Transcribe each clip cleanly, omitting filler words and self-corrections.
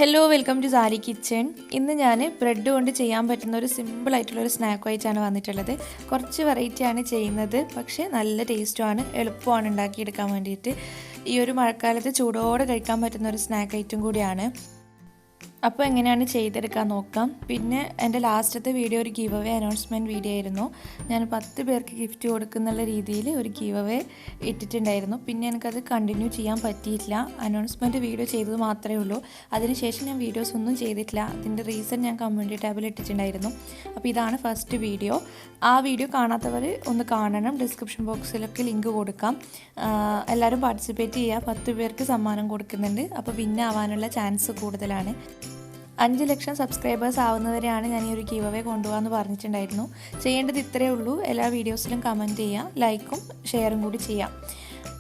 Hello welcome to Sally kitchen. ഇന്ന് ഞാൻ bread കൊണ്ട് ചെയ്യാൻ പറ്റുന്ന ഒരു സിമ്പിളായിട്ടുള്ളൊരു സ്നാക്കുമായിട്ടാണ് വന്നിട്ടുള്ളത്. കുറച്ച് വെറൈറ്റിയാണ് ചെയ്യുന്നത്, പക്ഷേ നല്ല ടേസ്റ്റുമാണ്, എളുപ്പമാണ് ഉണ്ടാക്കിയെടുക്കാൻ വേണ്ടിയിട്ട്. ഈ ഒരു മഴക്കാലത്ത് ചൂടോടെ കഴിക്കാൻ പറ്റുന്ന ഒരു സ്നാക്ക് ഐറ്റം കൂടിയാണ്. അപ്പോൾ എങ്ങനെയാണ് ചെയ്തെടുക്കാൻ നോക്കാം. പിന്നെ എൻ്റെ ലാസ്റ്റത്തെ വീഡിയോ ഒരു ഗീവ് അവേ അനൗൺസ്മെൻറ്റ് വീഡിയോ ആയിരുന്നു. ഞാൻ 10 പേർക്ക് ഗിഫ്റ്റ് കൊടുക്കുന്നുള്ള രീതിയിൽ ഒരു ഗീവ് അവേ ഇട്ടിട്ടുണ്ടായിരുന്നു. പിന്നെ എനിക്കത് കണ്ടിന്യൂ ചെയ്യാൻ പറ്റിയിട്ടില്ല. അനൗൺസ്മെൻറ്റ് വീഡിയോ ചെയ്തത് മാത്രമേ ഉള്ളൂ. അതിനുശേഷം ഞാൻ വീഡിയോസ് ഒന്നും ചെയ്തിട്ടില്ല. അതിൻ്റെ റീസൺ ഞാൻ കമ്മ്യൂണിറ്റി ടാബിൽ ഇട്ടിട്ടുണ്ടായിരുന്നു. അപ്പോൾ ഇതാണ് ഫസ്റ്റ് വീഡിയോ. ആ വീഡിയോ കാണാത്തവർ ഒന്ന് കാണണം. ഡിസ്ക്രിപ്ഷൻ ബോക്സിലൊക്കെ ലിങ്ക് കൊടുക്കാം. എല്ലാവരും പാർട്ടിസിപ്പേറ്റ് ചെയ്യുക. 10 പേർക്ക് സമ്മാനം കൊടുക്കുന്നുണ്ട്. അപ്പോൾ വിൻ ആവാനുള്ള ചാൻസ് കൂടുതലാണ്. 5 ലക്ഷം സബ്സ്ക്രൈബേഴ്സ് ആവുന്നവരെയാണ് ഞാൻ ഈ ഒരു ഗീവ് അവേ കൊണ്ടുപോകാമെന്ന് പറഞ്ഞിട്ടുണ്ടായിരുന്നു. ചെയ്യേണ്ടത് ഇത്രയേ ഉള്ളൂ. എല്ലാ വീഡിയോസിലും കമൻറ്റ് ചെയ്യുക, ലൈക്കും ഷെയറും കൂടി ചെയ്യാം.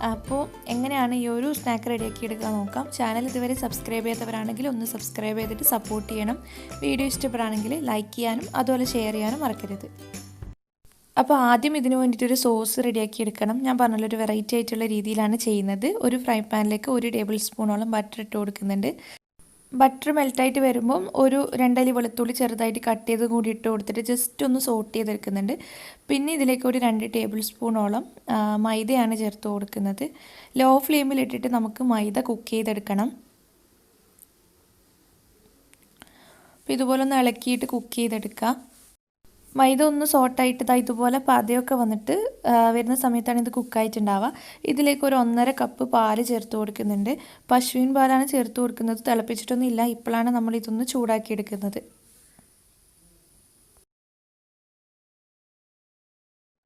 അപ്പോൾ എങ്ങനെയാണ് ഈ ഒരു സ്നാക്ക് റെഡിയാക്കി എടുക്കാൻ നോക്കാം. ചാനൽ ഇതുവരെ സബ്സ്ക്രൈബ് ചെയ്തവരാണെങ്കിൽ ഒന്ന് സബ്സ്ക്രൈബ് ചെയ്തിട്ട് സപ്പോർട്ട് ചെയ്യണം. വീഡിയോ ഇഷ്ടപ്പെടുകയാണെങ്കിൽ ലൈക്ക് ചെയ്യാനും അതുപോലെ ഷെയർ ചെയ്യാനും മറക്കരുത്. അപ്പോൾ ആദ്യം ഇതിന് വേണ്ടിയിട്ടൊരു സോസ് റെഡിയാക്കി എടുക്കണം. ഞാൻ പറഞ്ഞല്ലോ, ഒരു വെറൈറ്റി ആയിട്ടുള്ള രീതിയിലാണ് ചെയ്യുന്നത്. ഒരു ഫ്രൈ പാനിലേക്ക് 1 ടേബിൾ സ്പൂണോളം ബട്ടർ ഇട്ട് കൊടുക്കുന്നുണ്ട്. ബട്ടർ മെൽറ്റായിട്ട് വരുമ്പം ഒരു 2 അല്ലി വെളുത്തുള്ളി ചെറുതായിട്ട് കട്ട് ചെയ്ത് കൂടി ഇട്ട് കൊടുത്തിട്ട് ജസ്റ്റ് ഒന്ന് സോട്ട് ചെയ്തെടുക്കുന്നുണ്ട്. പിന്നെ ഇതിലേക്ക് ഒരു 2 ടേബിൾ സ്പൂണോളം മൈദയാണ് ചേർത്ത് കൊടുക്കുന്നത്. ലോ ഫ്ലെയിമിലിട്ടിട്ട് നമുക്ക് മൈദ കുക്ക് ചെയ്തെടുക്കണം. അപ്പോൾ ഇതുപോലെ ഒന്ന് ഇളക്കിയിട്ട് കുക്ക് ചെയ്തെടുക്കുക. മൈദ ഒന്ന് സോട്ടായിട്ട് ഇതുപോലെ പതയൊക്കെ വന്നിട്ട് വരുന്ന സമയത്താണ് ഇത് കുക്കായിട്ടുണ്ടാവുക. ഇതിലേക്ക് ഒരു 1.5 കപ്പ് പാല് ചേർത്ത് കൊടുക്കുന്നുണ്ട്. പശുവിൻ പാലാണ് ചേർത്ത് കൊടുക്കുന്നത്. തിളപ്പിച്ചിട്ടൊന്നും ഇല്ല. ഇപ്പോഴാണ് നമ്മൾ ഇതൊന്ന് ചൂടാക്കിയെടുക്കുന്നത്.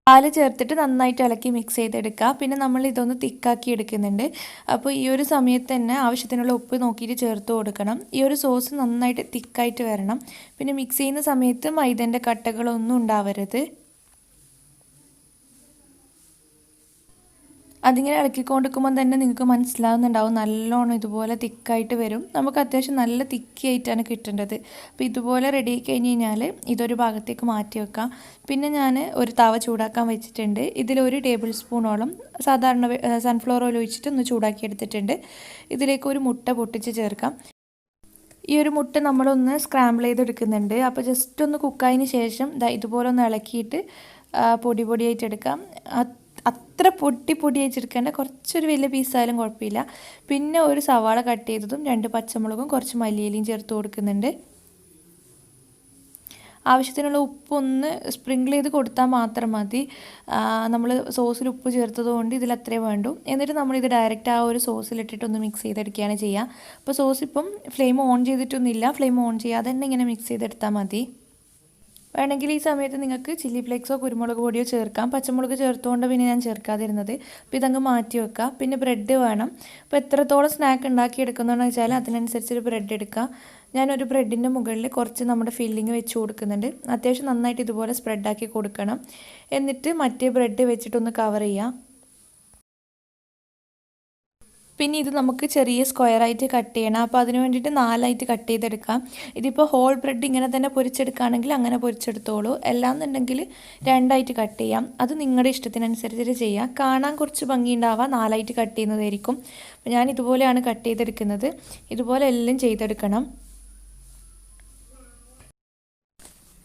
പാല് ചേർത്തിട്ട് നന്നായിട്ട് ഇളക്കി മിക്സ് ചെയ്തെടുക്കുക. പിന്നെ നമ്മൾ ഇതൊന്ന് തിക്കാക്കി എടുക്കുന്നുണ്ട്. അപ്പോൾ ഈ ഒരു സമയത്ത് തന്നെ ആവശ്യത്തിനുള്ള ഉപ്പ് നോക്കിയിട്ട് ചേർത്ത് കൊടുക്കണം. ഈ ഒരു സോസ് നന്നായിട്ട് തിക്കായിട്ട് വരണം. പിന്നെ മിക്സ് ചെയ്യുന്ന സമയത്ത് മൈദൻ്റെ കട്ടകളൊന്നും ഉണ്ടാവരുത്. അതിങ്ങനെ ഇളക്കിക്കൊണ്ടിരിക്കുമ്പോൾ തന്നെ നിങ്ങൾക്ക് മനസ്സിലാവുന്നുണ്ടാവും, നല്ലോണം ഇതുപോലെ തിക്കായിട്ട് വരും. നമുക്ക് അത്യാവശ്യം നല്ല തിക്കായിട്ടാണ് കിട്ടേണ്ടത്. അപ്പോൾ ഇതുപോലെ റെഡി ആയി കഴിഞ്ഞ് കഴിഞ്ഞാൽ ഇതൊരു ഭാഗത്തേക്ക് മാറ്റി വെക്കാം. പിന്നെ ഞാൻ ഒരു തവ ചൂടാക്കാൻ വെച്ചിട്ടുണ്ട്. ഇതിലൊരു ടേബിൾ സ്പൂണോളം സാധാരണ സൺഫ്ലവർ ഓയിൽ ഒഴിച്ചിട്ട് ഒന്ന് ചൂടാക്കി എടുത്തിട്ടുണ്ട്. ഇതിലേക്ക് ഒരു മുട്ട പൊട്ടിച്ച് ചേർക്കാം. ഈ ഒരു മുട്ട നമ്മളൊന്ന് സ്ക്രാമ്പിൾ ചെയ്തെടുക്കുന്നുണ്ട്. അപ്പോൾ ജസ്റ്റ് ഒന്ന് കുക്കായതിന് ശേഷം ഇതുപോലെ ഒന്ന് ഇളക്കിയിട്ട് പൊടിയായിട്ട് എടുക്കാം. അത്ര പൊടി വെച്ചെടുക്കേണ്ട, കുറച്ചൊരു വലിയ പീസായാലും കുഴപ്പമില്ല. പിന്നെ ഒരു സവാള കട്ട് ചെയ്തതും 2 പച്ചമുളകും കുറച്ച് മല്ലിയിലയും ചേർത്ത് കൊടുക്കുന്നുണ്ട്. ആവശ്യത്തിനുള്ള ഉപ്പൊന്ന് സ്പ്രിങ്കിൾ ചെയ്ത് കൊടുത്താൽ മാത്രം മതി. നമ്മൾ സോസിൽ ഉപ്പ് ചേർത്തതുകൊണ്ട് ഇതിൽ അത്രേ വേണ്ടൂ. എന്നിട്ട് നമ്മളിത് ഡയറക്റ്റ് ആ ഒരു സോസിലിട്ടിട്ടൊന്ന് മിക്സ് ചെയ്തെടുക്കുകയാണ് ചെയ്യുക. അപ്പോൾ സോസ് ഇപ്പം ഫ്ലെയിം ഓൺ ചെയ്തിട്ടൊന്നുമില്ല. ഫ്ലെയിം ഓൺ ചെയ്യാതെ തന്നെ ഇങ്ങനെ മിക്സ് ചെയ്തെടുത്താൽ മതി. വേണമെങ്കിൽ ഈ സമയത്ത് നിങ്ങൾക്ക് ചില്ലി ഫ്ലേക്സോ കുരുമുളക് പൊടിയോ ചേർക്കാം. പച്ചമുളക് ചേർത്തുകൊണ്ട് പിന്നെ ഞാൻ ചേർക്കാതിരുന്നത്. അപ്പോൾ ഇതങ്ങ് മാറ്റി വെക്കുക. പിന്നെ ബ്രെഡ് വേണം. അപ്പോൾ എത്രത്തോളം സ്നാക്ക് ഉണ്ടാക്കിയെടുക്കുന്നതെന്ന് വെച്ചാൽ അതിനനുസരിച്ചൊരു ബ്രെഡ് എടുക്കുക. ഞാനൊരു ബ്രെഡിൻ്റെ മുകളിൽ കുറച്ച് നമ്മുടെ ഫില്ലിങ് വെച്ച് കൊടുക്കുന്നുണ്ട്. അത്യാവശ്യം നന്നായിട്ട് ഇതുപോലെ സ്പ്രെഡാക്കി കൊടുക്കണം. എന്നിട്ട് മറ്റേ ബ്രെഡ് വെച്ചിട്ടൊന്ന് കവർ ചെയ്യുക. പിന്നെ ഇത് നമുക്ക് ചെറിയ സ്ക്വയറായിട്ട് കട്ട് ചെയ്യണം. അപ്പോൾ അതിന് വേണ്ടിയിട്ട് 4ആയിട്ട് കട്ട് ചെയ്തെടുക്കാം. ഇതിപ്പോൾ ഹോൾ ബ്രെഡ് ഇങ്ങനെ തന്നെ പൊരിച്ചെടുക്കുകയാണെങ്കിൽ അങ്ങനെ പൊരിച്ചെടുത്തോളൂ. അല്ലാന്നുണ്ടെങ്കിൽ 2ആയിട്ട് കട്ട് ചെയ്യാം. അത് നിങ്ങളുടെ ഇഷ്ടത്തിനനുസരിച്ചിട്ട് ചെയ്യാം. കാണാൻ കുറച്ച് ഭംഗിയുണ്ടാവാം 4ആയിട്ട് കട്ട് ചെയ്യുന്നതായിരിക്കും. അപ്പോൾ ഞാൻ ഇതുപോലെയാണ് കട്ട് ചെയ്തെടുക്കുന്നത്. ഇതുപോലെ എല്ലാം ചെയ്തെടുക്കണം.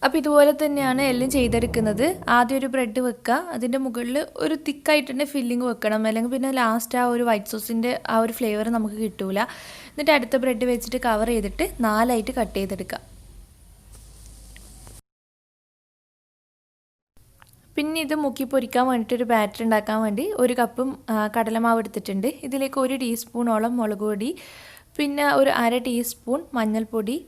അപ്പോൾ ഇതുപോലെ തന്നെയാണ് എല്ലാം ചെയ്തെടുക്കുന്നത്. ആദ്യം ഒരു ബ്രെഡ് വെക്കുക. അതിൻ്റെ മുകളിൽ ഒരു തിക്കായിട്ട് തന്നെ ഫില്ലിങ് വെക്കണം. അല്ലെങ്കിൽ പിന്നെ ലാസ്റ്റ് ആ ഒരു വൈറ്റ് സോസിൻ്റെ ആ ഒരു ഫ്ലേവർ നമുക്ക് കിട്ടില്ല. എന്നിട്ട് അടുത്ത ബ്രെഡ് വെച്ചിട്ട് കവർ ചെയ്തിട്ട് 4ആയിട്ട് കട്ട് ചെയ്തെടുക്കുക. പിന്നെ ഇത് മുക്കി പൊരിക്കാൻ വേണ്ടിയിട്ട് ഒരു ബാറ്റർ ഉണ്ടാക്കാൻ വേണ്ടി 1 കപ്പ് കടലമാവ് എടുത്തിട്ടുണ്ട്. ഇതിലേക്ക് 1 ടീസ്പൂണോളം മുളക് പൊടി, പിന്നെ ഒരു 1/2 ടീസ്പൂൺ മഞ്ഞൾപ്പൊടി,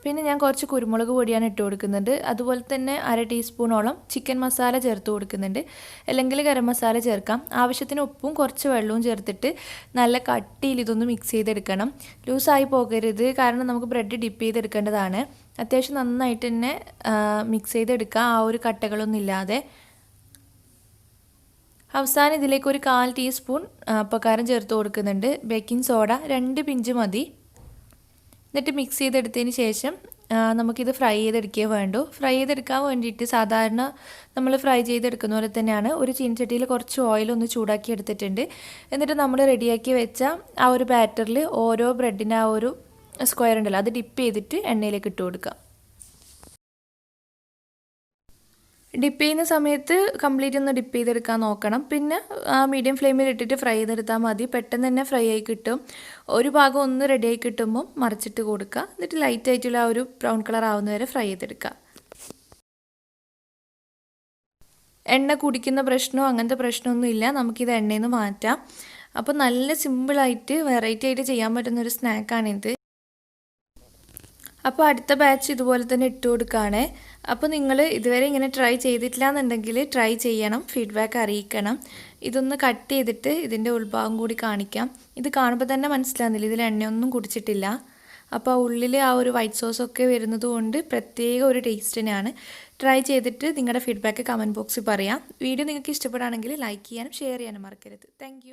പിന്നെ ഞാൻ കുറച്ച് കുരുമുളക് പൊടിയാണ് ഇട്ട് കൊടുക്കുന്നുണ്ട്. അതുപോലെ തന്നെ 1/2 ടീസ്പൂണോളം ചിക്കൻ മസാല ചേർത്ത് കൊടുക്കുന്നുണ്ട്. അല്ലെങ്കിൽ ഗരം മസാല ചേർക്കാം. ആവശ്യത്തിന് ഉപ്പും കുറച്ച് വെള്ളവും ചേർത്തിട്ട് നല്ല കട്ടിയിൽ ഇതൊന്ന് മിക്സ് ചെയ്തെടുക്കണം. ലൂസായി പോകരുത്, കാരണം നമുക്ക് ബ്രെഡ് ഡിപ്പ് ചെയ്തെടുക്കേണ്ടതാണ്. അത്യാവശ്യം നന്നായിട്ട് തന്നെ മിക്സ് ചെയ്തെടുക്കുക, ആ ഒരു കട്ടകളൊന്നും ഇല്ലാതെ. അവസാനം ഇതിലേക്ക് ഒരു 1/4 ടീസ്പൂൺ പകാരം ചേർത്ത് കൊടുക്കുന്നുണ്ട്. ബേക്കിംഗ് സോഡ 2 പിഞ്ച് മതി. എന്നിട്ട് മിക്സ് ചെയ്തെടുത്തതിന് ശേഷം നമുക്കിത് ഫ്രൈ ചെയ്തെടുക്കുകയേ വേണ്ടൂ. ഫ്രൈ ചെയ്തെടുക്കാൻ വേണ്ടിയിട്ട് സാധാരണ നമ്മൾ ഫ്രൈ ചെയ്തെടുക്കുന്ന പോലെ തന്നെയാണ്. ഒരു ചീനച്ചട്ടിയിൽ കുറച്ച് ഓയിലൊന്ന് ചൂടാക്കി എടുത്തിട്ടുണ്ട്. എന്നിട്ട് നമ്മൾ റെഡിയാക്കി വെച്ച ആ ഒരു ബാറ്ററിൽ ഓരോ ബ്രെഡിൻ്റെ ആ ഒരു സ്ക്വയർ ഉണ്ടല്ലോ അത് ഡിപ്പ് ചെയ്തിട്ട് എണ്ണയിലേക്ക് ഇട്ട് കൊടുക്കുക. ഡിപ്പ് ചെയ്യുന്ന സമയത്ത് കംപ്ലീറ്റ് ഒന്ന് ഡിപ്പ് ചെയ്തെടുക്കാൻ നോക്കണം. പിന്നെ മീഡിയം ഫ്ലെയിമിൽ ഇട്ടിട്ട് ഫ്രൈ ചെയ്തെടുത്താൽ മതി. പെട്ടെന്ന് തന്നെ ഫ്രൈ ആയി കിട്ടും. ഒരു ഭാഗം ഒന്ന് റെഡി ആയി കിട്ടുമ്പോൾ മറിച്ചിട്ട് കൊടുക്കുക. എന്നിട്ട് ലൈറ്റ് ആയിട്ടുള്ള ആ ഒരു ബ്രൗൺ കളർ ആവുന്നവരെ ഫ്രൈ ചെയ്തെടുക്കുക. എണ്ണ കുടിക്കുന്ന പ്രശ്നമോ അങ്ങനത്തെ പ്രശ്നമൊന്നും ഇല്ല. നമുക്കിത് എണ്ണയിൽ നിന്ന് മാറ്റാം. അപ്പോൾ നല്ല സിമ്പിളായിട്ട് വെറൈറ്റി ആയിട്ട് ചെയ്യാൻ പറ്റുന്ന ഒരു സ്നാക്കാണിത്. അപ്പോൾ അടുത്ത ബാച്ച് ഇതുപോലെ തന്നെ ഇട്ട് കൊടുക്കുകയാണ്. അപ്പോൾ നിങ്ങൾ ഇതുവരെ ഇങ്ങനെ ട്രൈ ചെയ്തിട്ടില്ല എന്നുണ്ടെങ്കിൽ ട്രൈ ചെയ്യണം, ഫീഡ്ബാക്ക് അറിയിക്കണം. ഇതൊന്ന് കട്ട് ചെയ്തിട്ട് ഇതിൻ്റെ ഉൾഭാഗം കൂടി കാണിക്കാം. ഇത് കാണുമ്പോൾ തന്നെ മനസ്സിലാകുന്നില്ല, ഇതിൽ എണ്ണയൊന്നും കുടിച്ചിട്ടില്ല. അപ്പോൾ ഉള്ളിൽ ആ ഒരു വൈറ്റ് സോസൊക്കെ വരുന്നത് കൊണ്ട് പ്രത്യേക ഒരു ടേസ്റ്റിനാണ്. ട്രൈ ചെയ്തിട്ട് നിങ്ങളുടെ ഫീഡ്ബാക്ക് കമൻറ്റ് ബോക്സിൽ പറയാം. വീഡിയോ നിങ്ങൾക്ക് ഇഷ്ടപ്പെടുകയാണെങ്കിൽ ലൈക്ക് ചെയ്യാനും ഷെയർ ചെയ്യാനും മറക്കരുത്. താങ്ക്